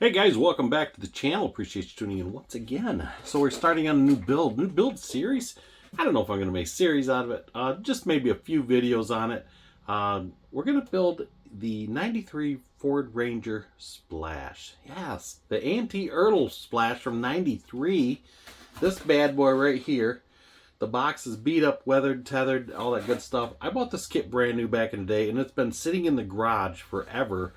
Hey guys, welcome back to the channel. Appreciate you tuning in once again. So we're starting on a new build series. I don't know if I'm going to make a series out of it. Just maybe a few videos on it. We're going to build the 93 Ford Ranger Splash. Yes, the A&T Ertl Splash from 93. This bad boy right here. The box is beat up, weathered, tethered, all that good stuff. I bought this kit brand new back in the day, and it's been sitting in the garage forever.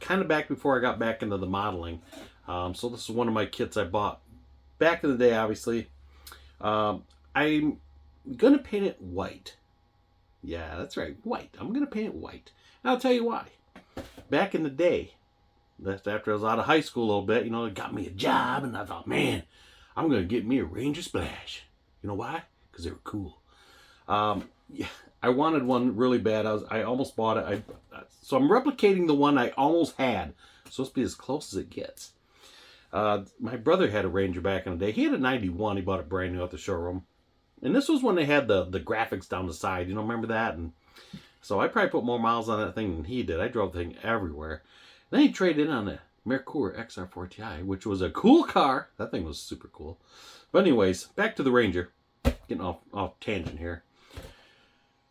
Kind of back before I got back into the modeling. So this is one of my kits I bought back in the day, obviously. I'm going to paint it white. Yeah, that's right, white. I'm going to paint it white. And I'll tell you why. Back in the day, that's after I was out of high school a little bit, it got me a job, and I thought, man, I'm going to get me a Ranger Splash. You know why? Because they were cool. Yeah, I wanted one really bad. I almost bought it. So I'm replicating the one I almost had. It's supposed to be as close as it gets. My brother had a Ranger back in the day. He had a 91. He bought it brand new at the showroom. And this was when they had the graphics down the side. Remember that? And so I probably put more miles on that thing than he did. I drove the thing everywhere. Then he traded in on the Mercury XR4 Ti, which was a cool car. That thing was super cool. But anyways, back to the Ranger. Getting off tangent here.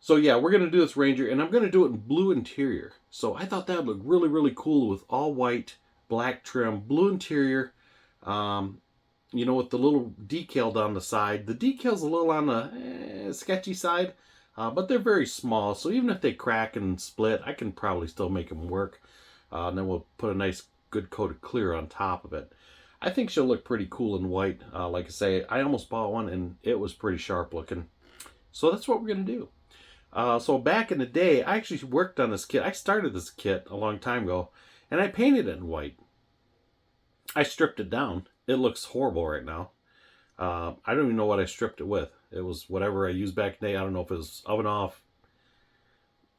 So yeah, we're going to do this Ranger, and I'm going to do it in blue interior. So I thought that would look really, really cool with all white, black trim, blue interior, with the little decal down the side. The decal's a little on the sketchy side, but they're very small. So even if they crack and split, I can probably still make them work. And then we'll put a nice, good coat of clear on top of it. I think she'll look pretty cool in white. Like I say, I almost bought one, and it was pretty sharp looking. So that's what we're going to do. So back in the day, I actually worked on this kit. I started this kit a long time ago, and I painted it in white. I stripped it down. It looks horrible right now. I don't even know what I stripped it with. It was whatever I used back in the day. I don't know if it was oven off,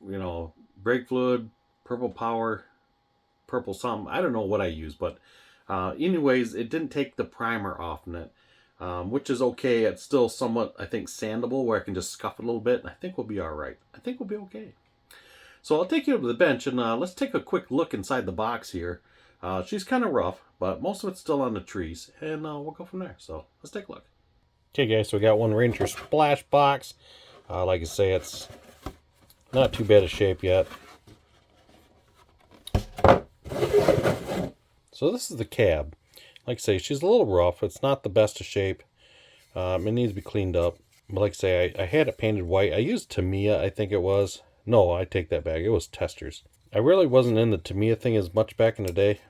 brake fluid, purple power, purple something. I don't know what I used, but anyways, it didn't take the primer off in it. Which is okay. It's still somewhat, I think, sandable, where I can just scuff it a little bit, and I think we'll be all right. I think we'll be okay. So I'll take you over to the bench, and let's take a quick look inside the box here. She's kind of rough, but most of it's still on the trees, and we'll go from there. So let's take a look. Okay, guys, so we got one Ranger Splash box. Like I say, it's not too bad a shape yet. So this is the cab. Like I say, she's a little rough. It's not the best of shape. It needs to be cleaned up. But like I say, I had it painted white. I used Tamiya, I think it was. No, I take that back. It was Testors. I really wasn't in the Tamiya thing as much back in the day.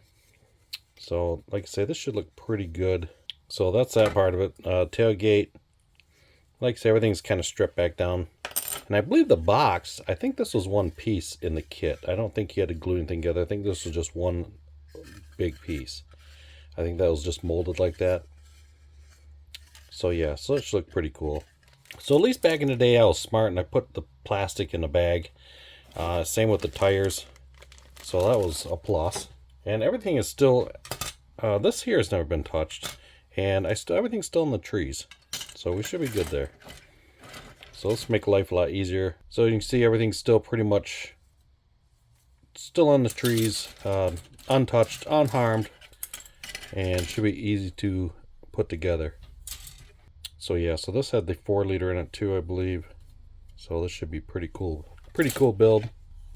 So, like I say, this should look pretty good. So that's that part of it. Tailgate. Like I say, everything's kind of stripped back down. And I believe the box, I think this was one piece in the kit. I don't think he had to glue anything together. I think this was just one big piece. I think that was just molded like that. So yeah, so it should look pretty cool. So at least back in the day I was smart, and I put the plastic in the bag. Same with the tires. So that was a plus. And everything is still, this here has never been touched. And everything's still in the trees. So we should be good there. So let's make life a lot easier. So you can see everything's still pretty much still on the trees, untouched, unharmed. And should be easy to put together. So yeah, so this had the 4-liter in it too, I believe. So this should be pretty cool. Pretty cool build.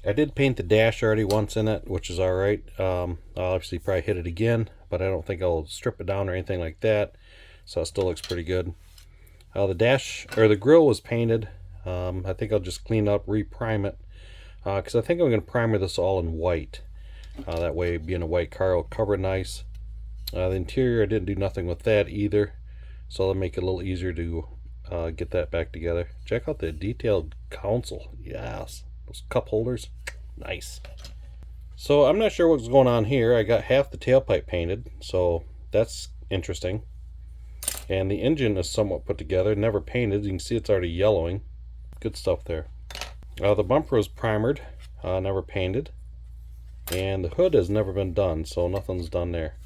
I did paint the dash already once in it, which is alright. I'll obviously probably hit it again, but I don't think I'll strip it down or anything like that. So it still looks pretty good. The dash, or the grill was painted. I think I'll just clean up, re-prime it. Because I think I'm going to primer this all in white. That way, being a white car, will cover it nice. The interior, I didn't do nothing with that either, so that'll make it a little easier to get that back together. Check out the detailed console. Yes, those cup holders, nice. So I'm not sure what's going on here. I got half the tailpipe painted, so that's interesting. And the engine is somewhat put together, never painted. You can see it's already yellowing. Good stuff there. The bumper is primered, never painted. And the hood has never been done, so nothing's done there.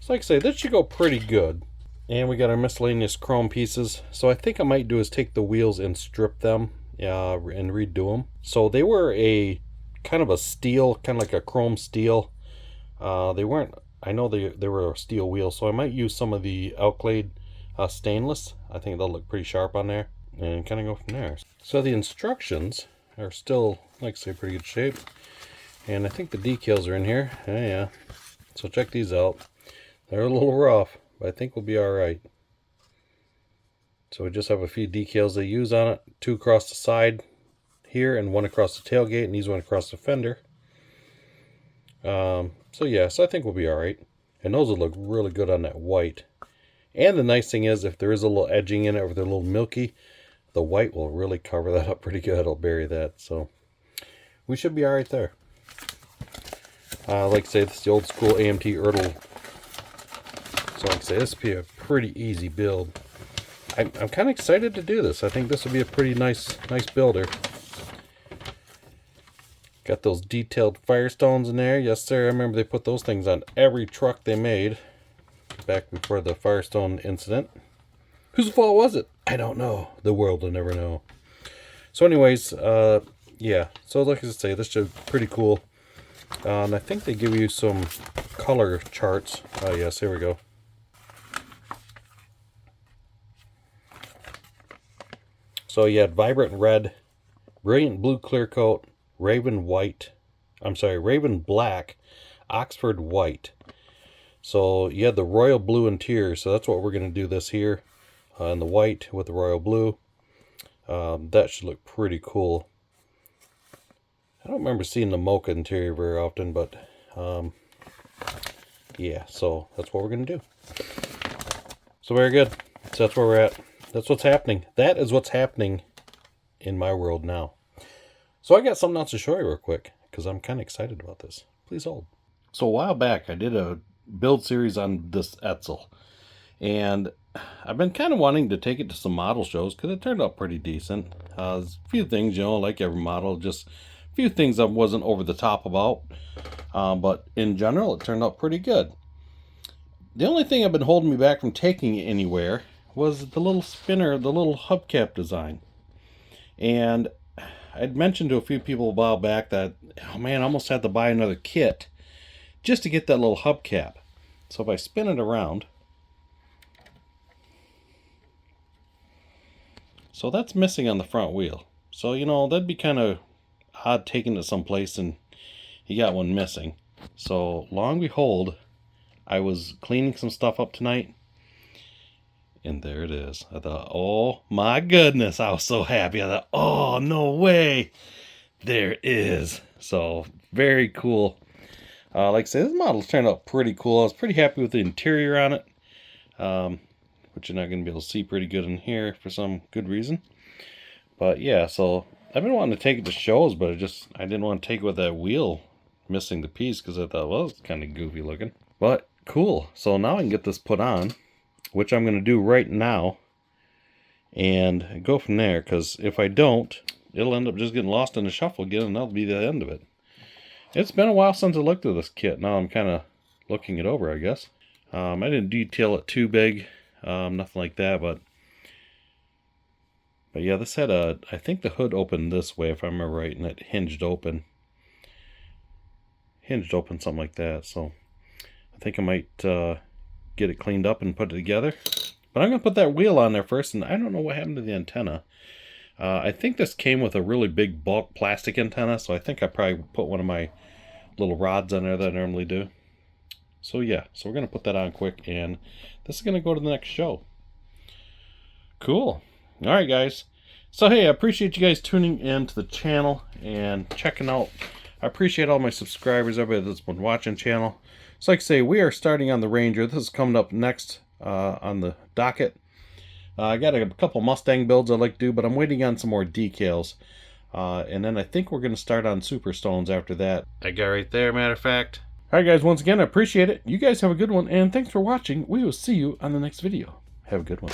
So like I say, this should go pretty good. And we got our miscellaneous chrome pieces. So I think I might do is take the wheels and strip them and redo them. So they were a kind of a steel, kind of like a chrome steel. They weren't I know they were steel wheels, so I might use some of the Alclade stainless. I think they'll look pretty sharp on there, and kind of go from there. So the instructions are still, like I say, pretty good shape, and I think the decals are in here. Yeah. So check these out. They're a little rough, but I think we'll be all right. So we just have a few decals they use on it. 2 across the side here, and 1 across the tailgate, and these 1 across the fender. So yeah, so I think we'll be all right. And those will look really good on that white. And the nice thing is, if there is a little edging in it, or they're a little milky, the white will really cover that up pretty good. It'll bury that. So we should be all right there. Like I say, this is the old school AMT Ertl. So like I say, this will be a pretty easy build. I'm kind of excited to do this. I think this will be a pretty nice builder. Got those detailed Firestones in there. Yes, sir. I remember they put those things on every truck they made back before the Firestone incident. Whose fault was it? I don't know. The world will never know. So anyways, yeah. So like I say, this should be pretty cool. And I think they give you some color charts. Oh, yes. Here we go. So you had Vibrant Red, Brilliant Blue Clear Coat, Raven Black, Oxford White. So you had the Royal Blue interior, so that's what we're going to do this here. And the white with the Royal Blue. That should look pretty cool. I don't remember seeing the mocha interior very often, but yeah, so that's what we're going to do. So very good. So that's where we're at. That's what's happening. That is what's happening in my world now. So I got something else to show you real quick, because I'm kind of excited about this. Please hold. So a while back, I did a build series on this Etzel. And I've been kind of wanting to take it to some model shows, because it turned out pretty decent. A few things, you know, like every model, just a few things I wasn't over the top about. But in general, it turned out pretty good. The only thing I've been holding me back from taking it anywhere was the little spinner, the little hubcap design. And I'd mentioned to a few people a while back that, oh man, I almost had to buy another kit just to get that little hubcap. So if I spin it around, so that's missing on the front wheel. So, you know, that'd be kind of odd taking it someplace and you got one missing. So long and behold, I was cleaning some stuff up tonight, and there it is. I thought, oh my goodness, I was so happy. I thought, oh, no way. There it is. So, very cool. Like I said, this model turned out pretty cool. I was pretty happy with the interior on it. Which you're not going to be able to see pretty good in here for some good reason. But yeah, so I've been wanting to take it to shows, but I didn't want to take it with that wheel missing the piece, because I thought, well, it's kind of goofy looking. But cool. So now I can get this put on, which I'm going to do right now, and go from there, because if I don't, it'll end up just getting lost in the shuffle again, and that'll be the end of it. It's been a while since I looked at this kit. Now I'm kind of looking it over, I guess. I didn't detail it too big, nothing like that, but yeah, this had I think the hood opened this way, if I remember right, and it hinged open, something like that. So I think I might get it cleaned up and put it together. But I'm going to put that wheel on there first, and I don't know what happened to the antenna. I think this came with a really big bulk plastic antenna, so I think I probably put one of my little rods on there that I normally do. So yeah, so we're going to put that on quick, and this is going to go to the next show. Cool. Alright guys, so hey, I appreciate you guys tuning in to the channel and checking out. I appreciate all my subscribers, everybody that's been watching the channel. So like I say, we are starting on the Ranger. This is coming up next on the docket. I got a couple Mustang builds I'd like to do, but I'm waiting on some more decals. And then I think we're going to start on Super Stones after that. That guy right there, matter of fact. Alright guys, once again, I appreciate it. You guys have a good one, and thanks for watching. We will see you on the next video. Have a good one.